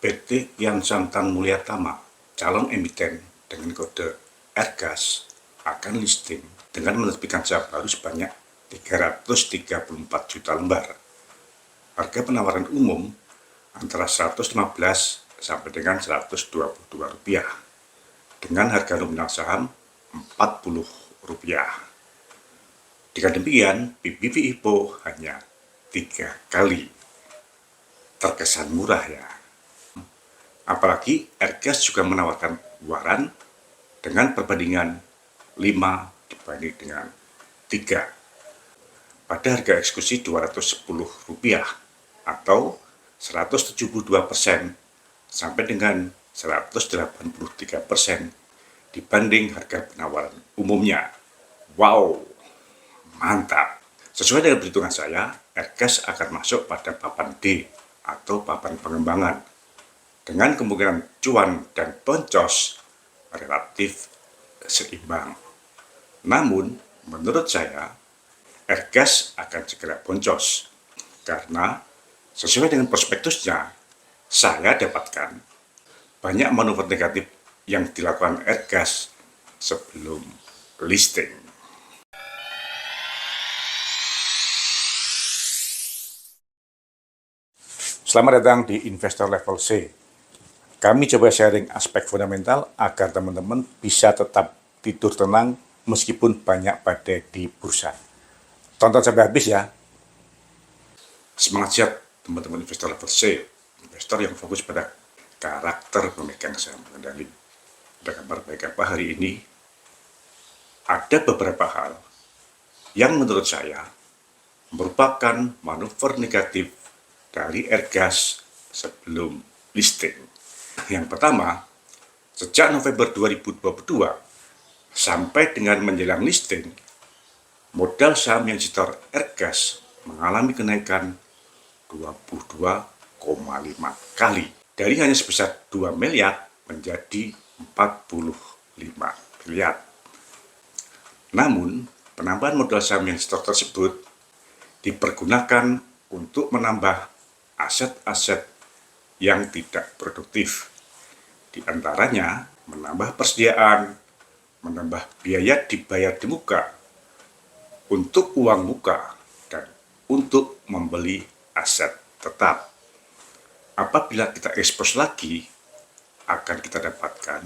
PT Kian Santang Mulyatama, calon emiten dengan kode Rgas, akan listing dengan menerbitkan saham baru sebanyak 334 juta lembar. Harga penawaran umum antara 115 sampai dengan 122 rupiah, dengan harga nominal saham 40 rupiah. Dengan demikian, PBB IPO hanya 3 kali. Terkesan murah ya. Apalagi Rgas juga menawarkan waran dengan perbandingan 5 dibanding dengan 3 pada harga eksekusi Rp210 atau 172% sampai dengan 183% dibanding harga penawaran umumnya. Wow, mantap. Sesuai dengan perhitungan saya, Rgas akan masuk pada papan D atau papan pengembangan dengan kemungkinan cuan dan boncos relatif seimbang. Namun, menurut saya, Rgas akan segera boncos karena sesuai dengan prospektusnya, saya dapatkan banyak manuver negatif yang dilakukan Rgas sebelum listing. Selamat datang di Investor Level C. Kami coba sharing aspek fundamental agar teman-teman bisa tetap tidur tenang meskipun banyak badai di bursa. Tonton sampai habis ya. Semangat siap teman-teman investor level C, investor yang fokus pada karakter pemegang saham pengendali. Ada kabar baik apa hari ini? Ada beberapa hal yang menurut saya merupakan manuver negatif dari Rgas sebelum listing. Yang pertama, sejak November 2022 sampai dengan menjelang listing, modal saham yang disetor Rgas mengalami kenaikan 22,5 kali. Dari hanya sebesar 2 miliar menjadi 45 miliar. Namun, penambahan modal saham yang disetor tersebut dipergunakan untuk menambah aset-aset yang tidak produktif. Di antaranya, menambah persediaan, menambah biaya dibayar di muka, untuk uang muka, dan untuk membeli aset tetap. Apabila kita ekspos lagi, akan kita dapatkan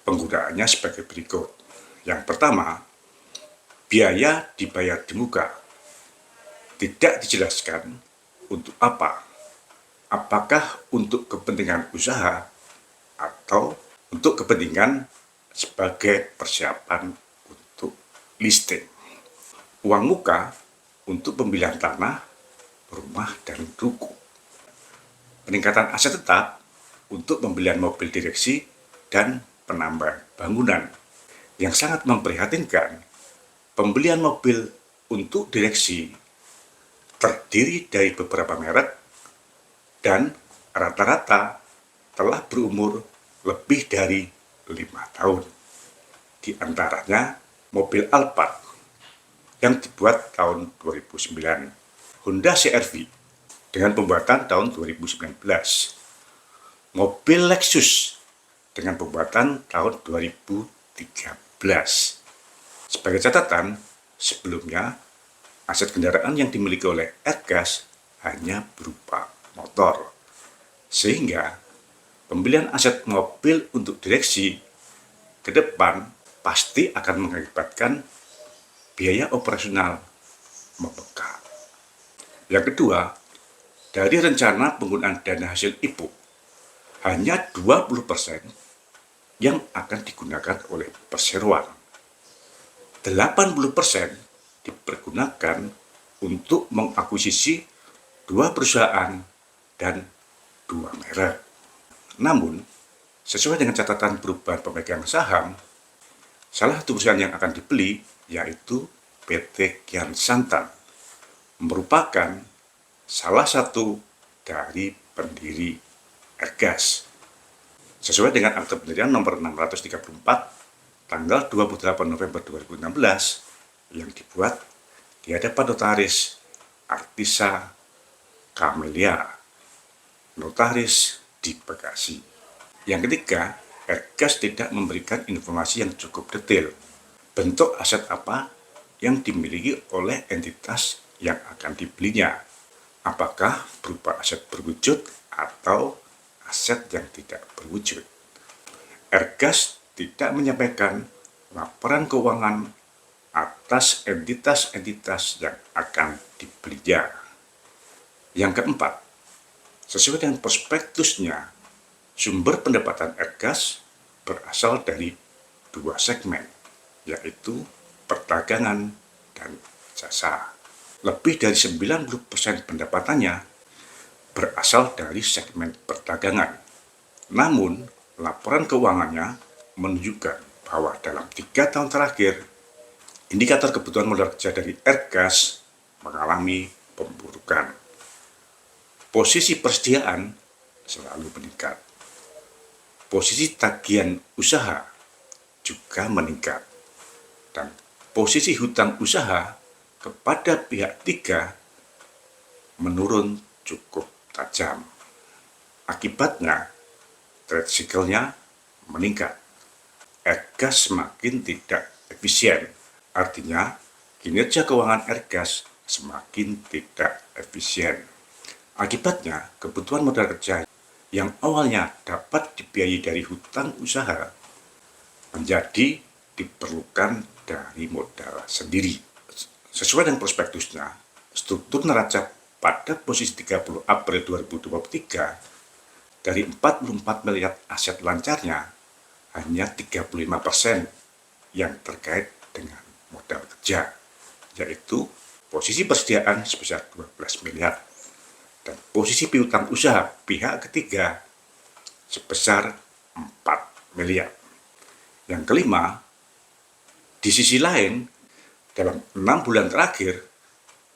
penggunaannya sebagai berikut. Yang pertama, biaya dibayar di muka. Tidak dijelaskan untuk apa. Apakah untuk kepentingan usaha atau untuk kepentingan sebagai persiapan untuk listing. Uang muka untuk pembelian tanah, rumah, dan ruko. Peningkatan aset tetap untuk pembelian mobil direksi dan penambahan bangunan. Yang sangat memprihatinkan, pembelian mobil untuk direksi terdiri dari beberapa merek dan rata-rata telah berumur lebih dari 5 tahun. Di antaranya mobil Alphard yang dibuat tahun 2009, Honda CR-V dengan pembuatan tahun 2019, mobil Lexus dengan pembuatan tahun 2013. Sebagai catatan, sebelumnya aset kendaraan yang dimiliki oleh Rgas hanya berupa motor, sehingga pembelian aset mobil untuk direksi ke depan pasti akan mengakibatkan biaya operasional membengkak. Yang kedua, dari rencana penggunaan dana hasil IPO, hanya 20% yang akan digunakan oleh perseroan. 80% dipergunakan untuk mengakuisisi 2 perusahaan dan 2 merek. Namun, sesuai dengan catatan perubahan pemegang saham, salah satu perusahaan yang akan dibeli yaitu PT Kian Santang, merupakan salah satu dari pendiri Rgas. Sesuai dengan akte pendirian nomor 634 tanggal 28 November 2016 yang dibuat di hadapan notaris Artisa Camelia, notaris di Bekasi. Yang ketiga, Ergas tidak memberikan informasi yang cukup detail. Bentuk aset apa yang dimiliki oleh entitas yang akan dibelinya. Apakah berupa aset berwujud atau aset yang tidak berwujud. Ergas tidak menyampaikan laporan keuangan atas entitas-entitas yang akan dibelinya. Yang keempat, sesuai dengan prospektusnya, sumber pendapatan Ergas berasal dari dua segmen, yaitu perdagangan dan jasa. Lebih dari 90% pendapatannya berasal dari segmen perdagangan. Namun, laporan keuangannya menunjukkan bahwa dalam 3 tahun terakhir, indikator kebutuhan modal kerja dari Ergas mengalami pemburukan. Posisi persediaan selalu meningkat. Posisi tagihan usaha juga meningkat. Dan posisi hutang usaha kepada pihak ketiga menurun cukup tajam. Akibatnya, trade cycle-nya meningkat. Ergas semakin tidak efisien. Artinya, kinerja keuangan Ergas semakin tidak efisien. Akibatnya, kebutuhan modal kerja yang awalnya dapat dibiayai dari hutang usaha menjadi diperlukan dari modal sendiri. Sesuai dengan prospektusnya, struktur neraca pada posisi 30 April 2023 dari 44 miliar aset lancarnya hanya 35% yang terkait dengan modal kerja, yaitu posisi persediaan sebesar 12 miliar dan posisi piutang usaha pihak ketiga sebesar 4 miliar. Yang kelima, di sisi lain, dalam 6 bulan terakhir,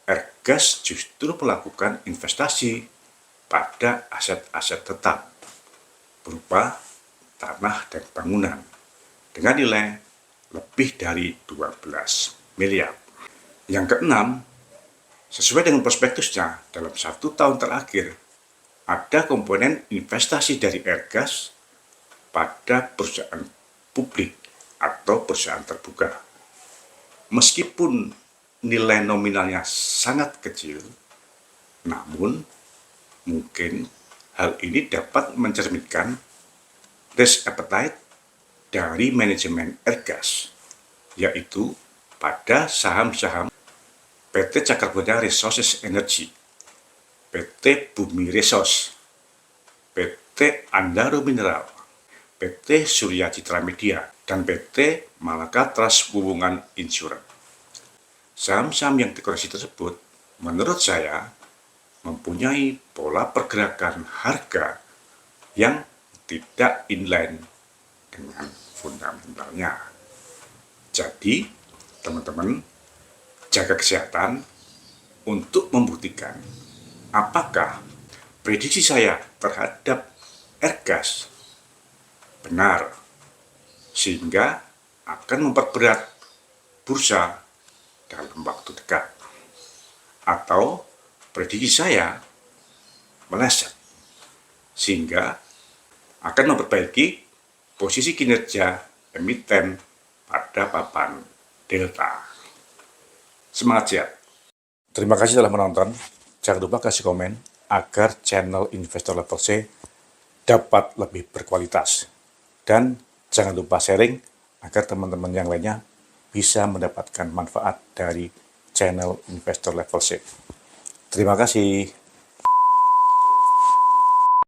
Ergas justru melakukan investasi pada aset-aset tetap berupa tanah dan bangunan dengan nilai lebih dari 12 miliar. Yang keenam, sesuai dengan prospektusnya, dalam 1 tahun terakhir, ada komponen investasi dari Ergas pada perusahaan publik atau perusahaan terbuka. Meskipun nilai nominalnya sangat kecil, namun mungkin hal ini dapat mencerminkan risk appetite dari manajemen Ergas, yaitu pada saham-saham PT Cakrabodha Resources Energy, PT Bumi Resource, PT Andaro Mineral, PT Surya Citra Media, dan PT Malaka Trust Wuwungan Insurance. Saham-saham yang dikoreksi tersebut, menurut saya, mempunyai pola pergerakan harga yang tidak inline dengan fundamentalnya. Jadi, teman-teman, jaga kesehatan untuk membuktikan apakah prediksi saya terhadap Ergas benar, sehingga akan memperberat bursa dalam waktu dekat. Atau prediksi saya meleset, sehingga akan memperbaiki posisi kinerja emiten pada papan delta. Semangat siap. Terima kasih telah menonton. Jangan lupa kasih komen agar channel Investor Level C dapat lebih berkualitas. Dan jangan lupa sharing agar teman-teman yang lainnya bisa mendapatkan manfaat dari channel Investor Level C. Terima kasih.